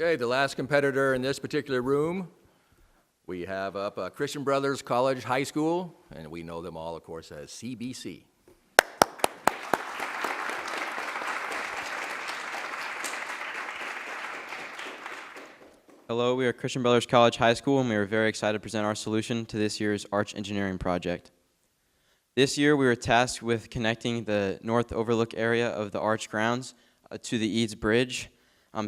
Okay, the last competitor in this particular room, we have up Christian Brothers College High School, and we know them all, of course, as CBC. Hello, we are Christian Brothers College High School, and we are very excited to present our solution to this year's arch engineering project. This year, we were tasked with connecting the north overlook area of the arch grounds to the Eads Bridge.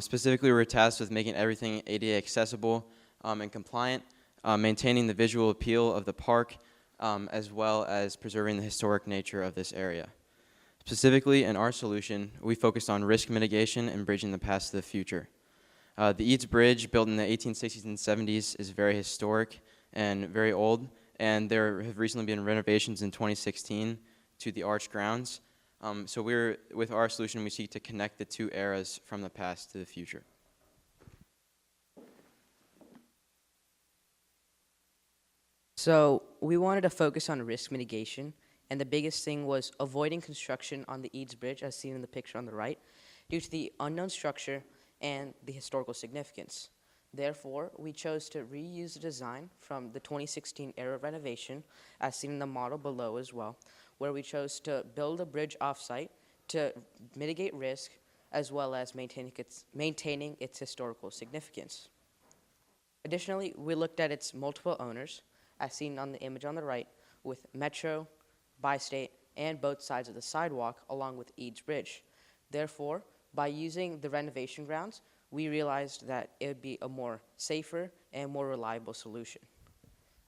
Specifically, we were tasked with making everything ADA accessible and compliant, maintaining the visual appeal of the park, as well as preserving the historic nature of this area. Specifically, in our solution, we focused on risk mitigation and bridging the past to the future. The Eads Bridge, built in the 1860s and 70s, is very historic and very old, and there have recently been renovations in 2016 to the arch grounds. So with our solution, we seek to connect the two eras from the past to the future. So we wanted to focus on risk mitigation, and the biggest thing was avoiding construction on the Eads Bridge, as seen in the picture on the right, due to the unknown structure and the historical significance. Therefore, we chose to reuse the design from the 2016 era renovation, as seen in the model below as well, where we chose to build a bridge off-site to mitigate risk, as well as maintaining its historical significance. Additionally, we looked at its multiple owners, as seen on the image on the right, with Metro, Bi-State, and both sides of the sidewalk, along with Eads Bridge. Therefore, by using the renovation grounds, we realized that it would be a more safer and more reliable solution.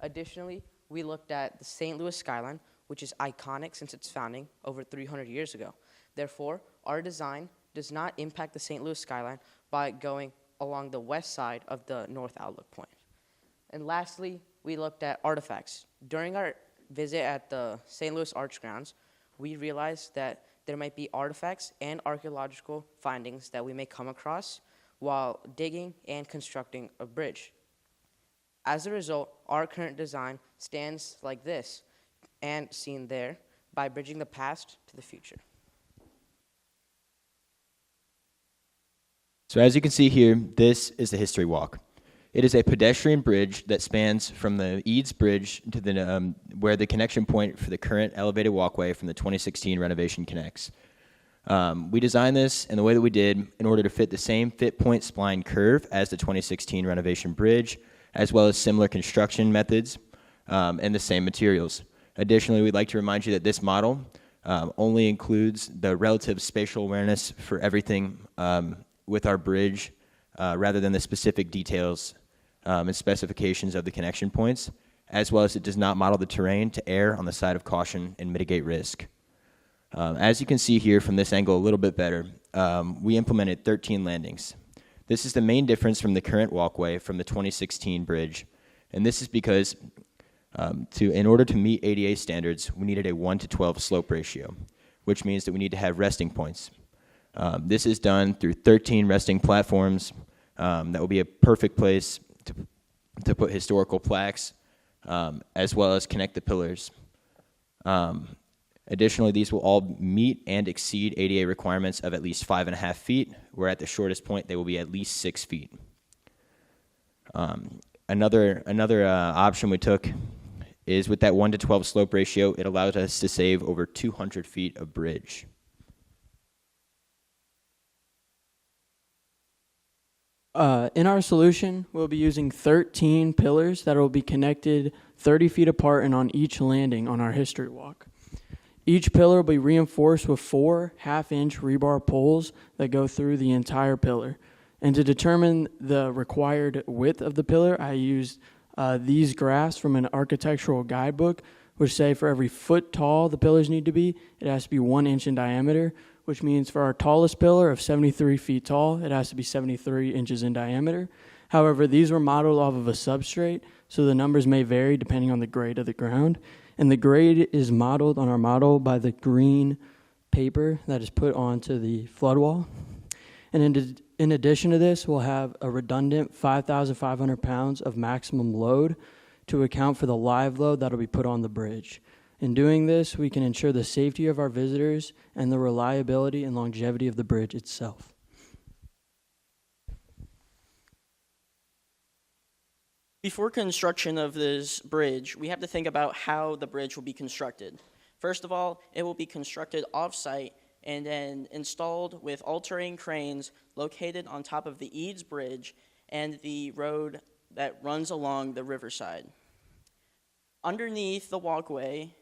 Additionally, we looked at the St. Louis skyline, which is iconic since its founding over 300 years ago. Therefore, our design does not impact the St. Louis skyline by going along the west side of the north outlook point. And lastly, we looked at artifacts. During our visit at the St. Louis Arch Grounds, we realized that there might be artifacts and archaeological findings that we may come across while digging and constructing a bridge. As a result, our current design stands like this and seen there by bridging the past to the future. So as you can see here, this is the History Walk. It is a pedestrian bridge that spans from the Eads Bridge to the where the connection point for the current elevated walkway from the 2016 renovation connects. We designed this in the way that we did in order to fit the same fit point spline curve as the 2016 renovation bridge, as well as similar construction methods and the same materials. Additionally, we'd like to remind you that this model only includes the relative spatial awareness for everything with our bridge rather than the specific details and specifications of the connection points, as well as it does not model the terrain to err on the side of caution and mitigate risk. As you can see here from this angle a little bit better, we implemented 13 landings. This is the main difference from the current walkway from the 2016 bridge, and this is because in order to meet ADA standards, we needed a 1:12 slope ratio, which means that we need to have resting points. This is done through 13 resting platforms. That will be a perfect place to put historical plaques, as well as connect the pillars. Additionally, these will all meet and exceed ADA requirements of at least 5.5 feet, where at the shortest point they will be at least 6 feet. Another option we took is with that 1:12 slope ratio, it allows us to save over 200 feet of bridge. In our solution, we'll be using 13 pillars that will be connected 30 feet apart and on each landing on our History Walk. Each pillar will be reinforced with 4 half-inch rebar poles that go through the entire pillar. And to determine the required width of the pillar, I used these graphs from an architectural guidebook, which say for every foot tall the pillars need to be, it has to be 1 inch in diameter, which means for our tallest pillar of 73 feet tall, it has to be 73 inches in diameter. However, these were modeled off of a substrate, so the numbers may vary depending on the grade of the ground. And the grade is modeled on our model by the green paper that is put onto the flood wall. And in addition to this, we'll have a redundant 5,500 pounds of maximum load to account for the live load that will be put on the bridge. In doing this, we can ensure the safety of our visitors and the reliability and longevity of the bridge itself. Before construction of this bridge, we have to think about how the bridge will be constructed. First of all, it will be constructed off-site and then installed with all-terrain cranes located on top of the Eads Bridge and the road that runs along the riverside. Underneath the walkway,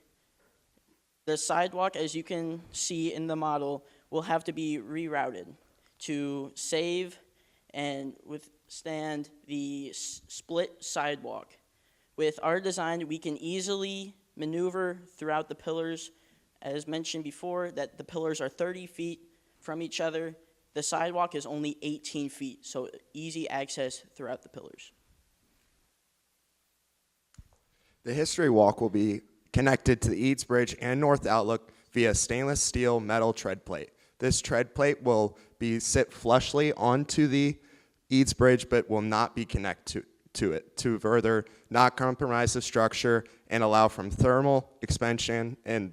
the sidewalk, as you can see in the model, will have to be rerouted to save and withstand the split sidewalk. With our design, we can easily maneuver throughout the pillars. As mentioned before, that the pillars are 30 feet from each other. The sidewalk is only 18 feet, so easy access throughout the pillars. The History Walk will be connected to the Eads Bridge and North Outlook via stainless steel metal tread plate. This tread plate will sit flushly onto the Eads Bridge, but will not be connected to it to further not compromise the structure and allow from thermal expansion and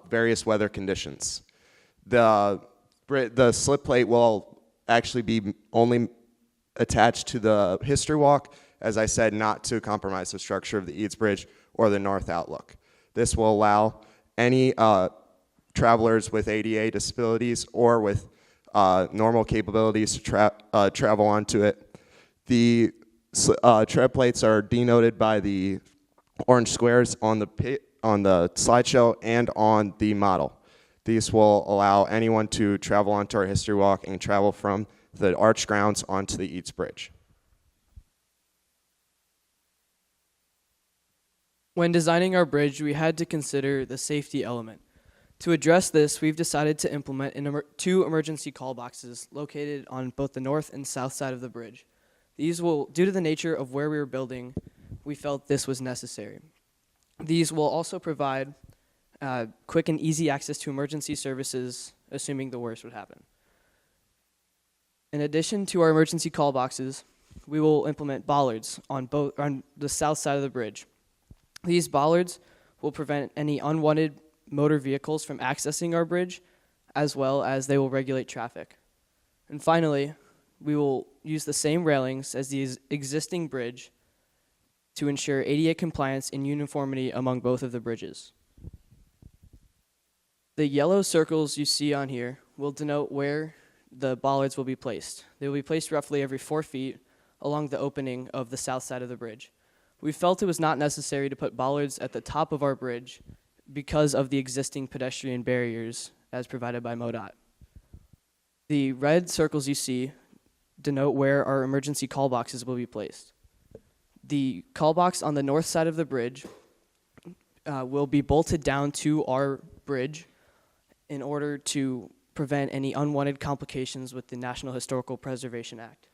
various weather conditions. The slip plate will actually be only attached to the History Walk, as I said, not to compromise the structure of the Eads Bridge or the North Outlook. This will allow any travelers with ADA disabilities or with normal capabilities to travel onto it. The tread plates are denoted by the orange squares on the slideshow and on the model. These will allow anyone to travel onto our History Walk and travel from the arch grounds onto the Eads Bridge. When designing our bridge, we had to consider the safety element. To address this, we've decided to implement two emergency call boxes located on both the north and south side of the bridge. These will, due to the nature of where we were building, we felt this was necessary. These will also provide quick and easy access to emergency services, assuming the worst would happen. In addition to our emergency call boxes, we will implement bollards on the south side of the bridge. These bollards will prevent any unwanted motor vehicles from accessing our bridge, as well as they will regulate traffic. And finally, we will use the same railings as the existing bridge to ensure ADA compliance and uniformity among both of the bridges. The yellow circles you see on here will denote where the bollards will be placed. They will be placed roughly every 4 feet along the opening of the south side of the bridge. We felt it was not necessary to put bollards at the top of our bridge because of the existing pedestrian barriers as provided by MoDOT. The red circles you see denote where our emergency call boxes will be placed. The call box on the north side of the bridge will be bolted down to our bridge in order to prevent any unwanted complications with the National Historical Preservation Act.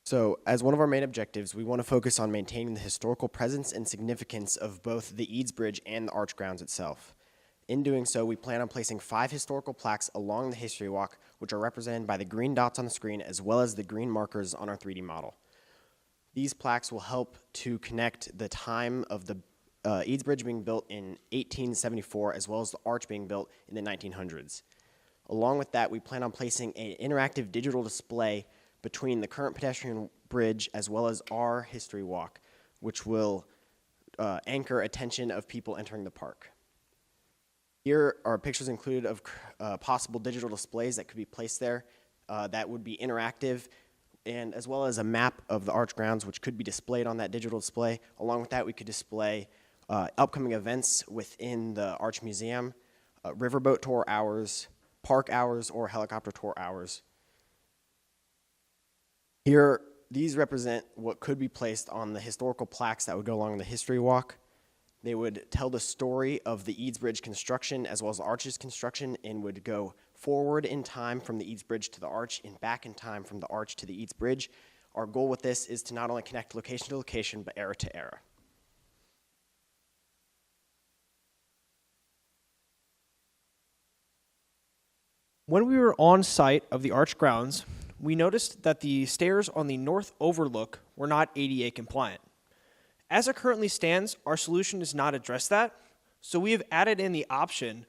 So, as one of our main objectives, we want to focus on maintaining the historical presence and significance of both the Eads Bridge and the arch grounds itself. In doing so, we plan on placing 5 historical plaques along the History Walk, which are represented by the green dots on the screen as well as the green markers on our 3D model. These plaques will help to connect the time of the Eads Bridge being built in 1874 as well as the arch being built in the 1900s. Along with that, we plan on placing an interactive digital display between the current pedestrian bridge as well as our History Walk, which will anchor attention of people entering the park. Here are pictures included of possible digital displays that could be placed there that would be interactive, and as well as a map of the arch grounds which could be displayed on that digital display. Along with that, we could display upcoming events within the Arch Museum, riverboat tour hours, park hours, or helicopter tour hours. Here, these represent what could be placed on the historical plaques that would go along the History Walk. They would tell the story of the Eads Bridge construction as well as the arch's construction, and would go forward in time from the Eads Bridge to the arch and back in time from the arch to the Eads Bridge. Our goal with this is to not only connect location to location, but era to era. When we were on site of the arch grounds, we noticed that the stairs on the north overlook were not ADA compliant. As it currently stands, our solution does not address that, so we have added in the option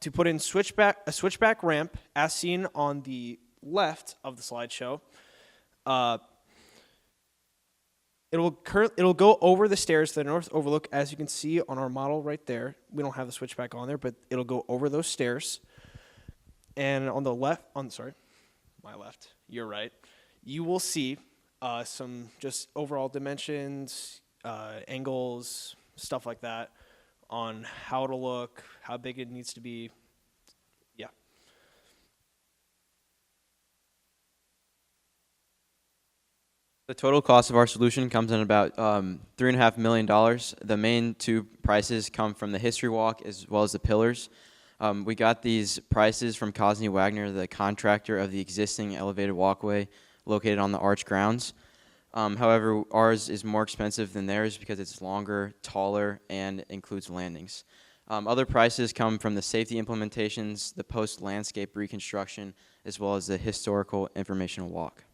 to put in a switchback ramp, as seen on the left of the slideshow. It'll go over the stairs to the north overlook, as you can see on our model right there. We don't have the switchback on there, but it'll go over those stairs. And on the left, my left, your right, you will see some just overall dimensions, angles, stuff like that, on how it'll look, how big it needs to be. Yeah. The total cost of our solution comes in about $3.5 million. The main two prices come from the history walk as well as the pillars. We got these prices from Cosney Wagner, the contractor of the existing elevated walkway located on the arch grounds. However, ours is more expensive than theirs because it's longer, taller, and includes landings. Other prices come from the safety implementations, the post-landscape reconstruction, as well as the historical informational walk.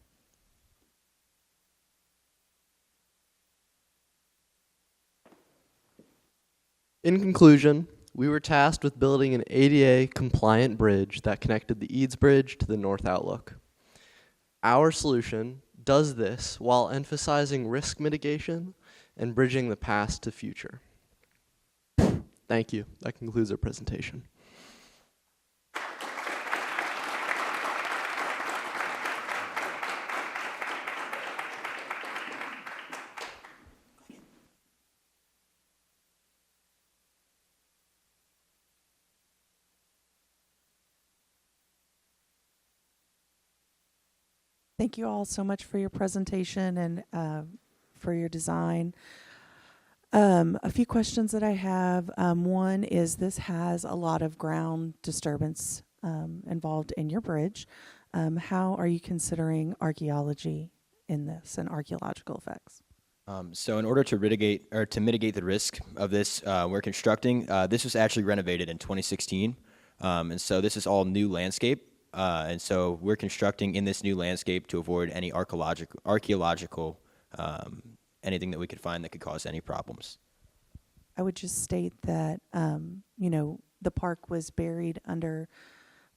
In conclusion, we were tasked with building an ADA-compliant bridge that connected the Eads Bridge to the North Outlook. Our solution does this while emphasizing risk mitigation and bridging the past to future. Thank you. That concludes our presentation. Thank you all so much for your presentation and for your design. A few questions that I have. One is, this has a lot of ground disturbance involved in your bridge. How are you considering archaeology in this and archaeological effects? So in order to mitigate the risk of this, we're constructing, this was actually renovated in 2016. And so this is all new landscape. And so we're constructing in this new landscape to avoid any archaeological anything that we could find that could cause any problems. I would just state that, the park was buried under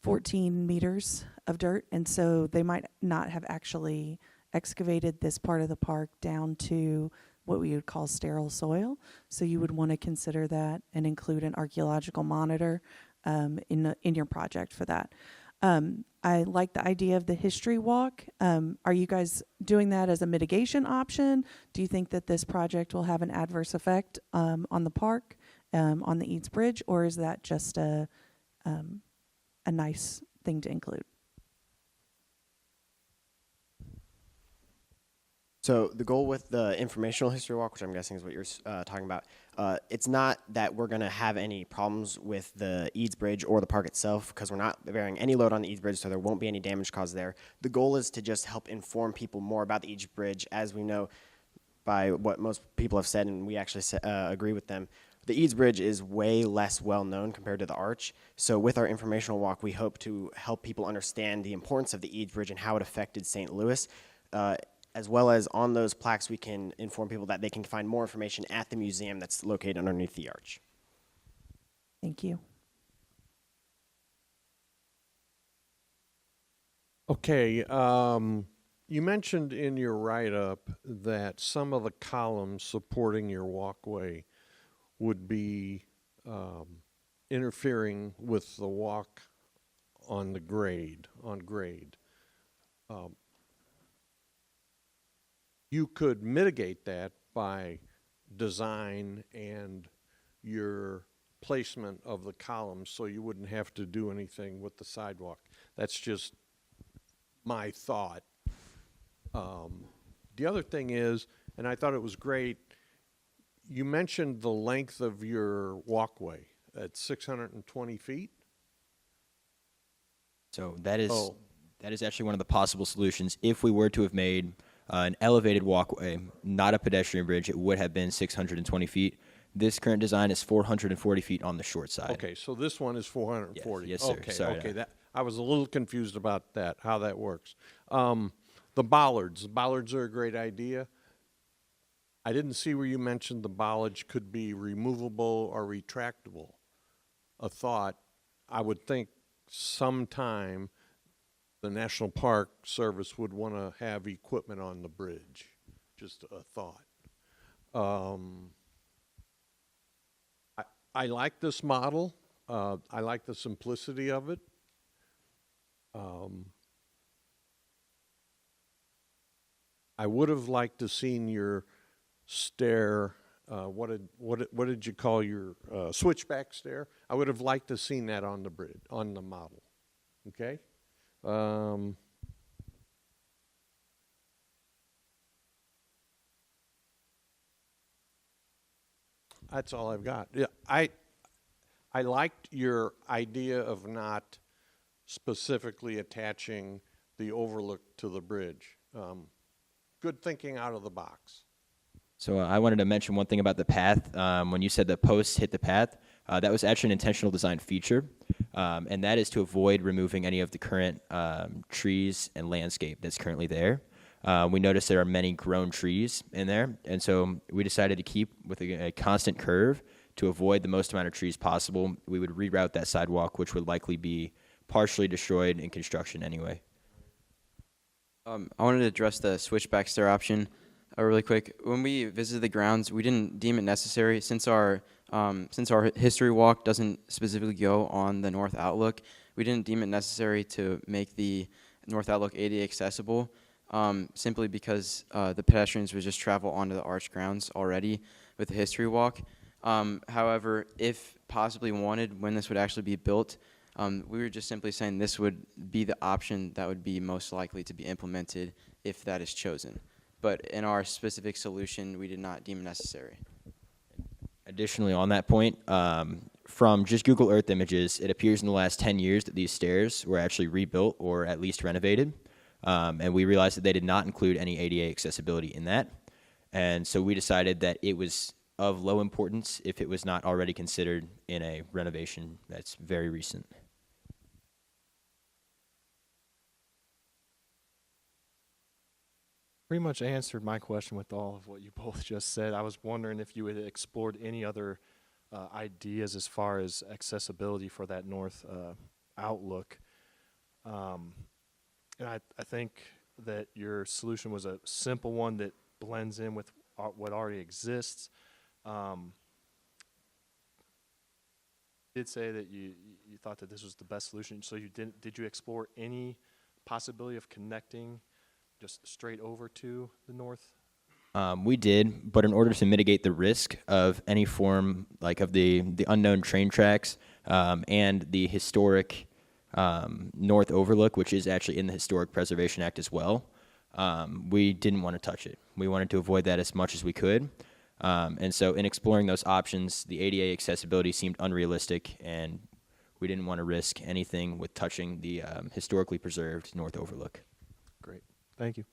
14 meters of dirt, and so they might not have actually excavated this part of the park down to what we would call sterile soil. So you would want to consider that and include an archaeological monitor in your project for that. I like the idea of the history walk. Are you guys doing that as a mitigation option? Do you think that this project will have an adverse effect on the park, on the Eads Bridge, or is that just a nice thing to include? So the goal with the informational history walk, which I'm guessing is what you're talking about, it's not that we're going to have any problems with the Eads Bridge or the park itself, because we're not bearing any load on the Eads Bridge, so there won't be any damage caused there. The goal is to just help inform people more about the Eads Bridge. As we know by what most people have said, and we actually agree with them, the Eads Bridge is way less well known compared to the Arch. So with our informational walk, we hope to help people understand the importance of the Eads Bridge and how it affected St. Louis. As well as on those plaques, we can inform people that they can find more information at the museum that's located underneath the arch. Thank you. Okay, you mentioned in your write-up that some of the columns supporting your walkway would be interfering with the walk on grade. You could mitigate that by design and your placement of the columns so you wouldn't have to do anything with the sidewalk. That's just my thought. The other thing is, and I thought it was great, you mentioned the length of your walkway at 620 feet. So that is actually one of the possible solutions. If we were to have made an elevated walkway, not a pedestrian bridge, it would have been 620 feet. This current design is 440 feet on the short side. Okay, so this one is 440. Yes, sir. Okay, Sorry. okay. That, I was a little confused about that, how that works. The bollards are a great idea. I didn't see where you mentioned the bollards could be removable or retractable. A thought. I would think sometime the National Park Service would want to have equipment on the bridge. Just a thought. I like this model. I like the simplicity of it. I would have liked to seen your stair. What did you call your switchback stair? I would have liked to seen that on the bridge, on the model. Okay. That's all I've got. Yeah, I liked your idea of not specifically attaching the overlook to the bridge. Good thinking out of the box. So I wanted to mention one thing about the path. When you said the posts hit the path, that was actually an intentional design feature, and that is to avoid removing any of the current trees and landscape that's currently there. We noticed there are many grown trees in there, and so we decided to keep with a constant curve to avoid the most amount of trees possible. We would reroute that sidewalk, which would likely be partially destroyed in construction anyway. I wanted to address the switchback stair option really quick. When we visited the grounds, we didn't deem it necessary since our history walk doesn't specifically go on the North Outlook. We didn't deem it necessary to make the North Outlook ADA accessible, simply because the pedestrians would just travel onto the arch grounds already with the history walk. However, if possibly wanted, when this would actually be built, we were just simply saying this would be the option that would be most likely to be implemented if that is chosen. But in our specific solution, we did not deem it necessary. Additionally, on that point, from just Google Earth images, it appears in the last 10 years that these stairs were actually rebuilt or at least renovated. And we realized that they did not include any ADA accessibility in that. And so we decided that it was of low importance if it was not already considered in a renovation that's very recent. Pretty much answered my question with all of what you both just said. I was wondering if you had explored any other ideas as far as accessibility for that north outlook. And I think that your solution was a simple one that blends in with what already exists. Did say that you thought that this was the best solution. So did you explore any possibility of connecting just straight over to the north? We did, but in order to mitigate the risk of any form, like of the unknown train tracks and the historic North Overlook, which is actually in the Historic Preservation Act as well, we didn't want to touch it. We wanted to avoid that as much as we could. And so in exploring those options, the ADA accessibility seemed unrealistic, and we didn't want to risk anything with touching the historically preserved North Overlook. Great. Thank you.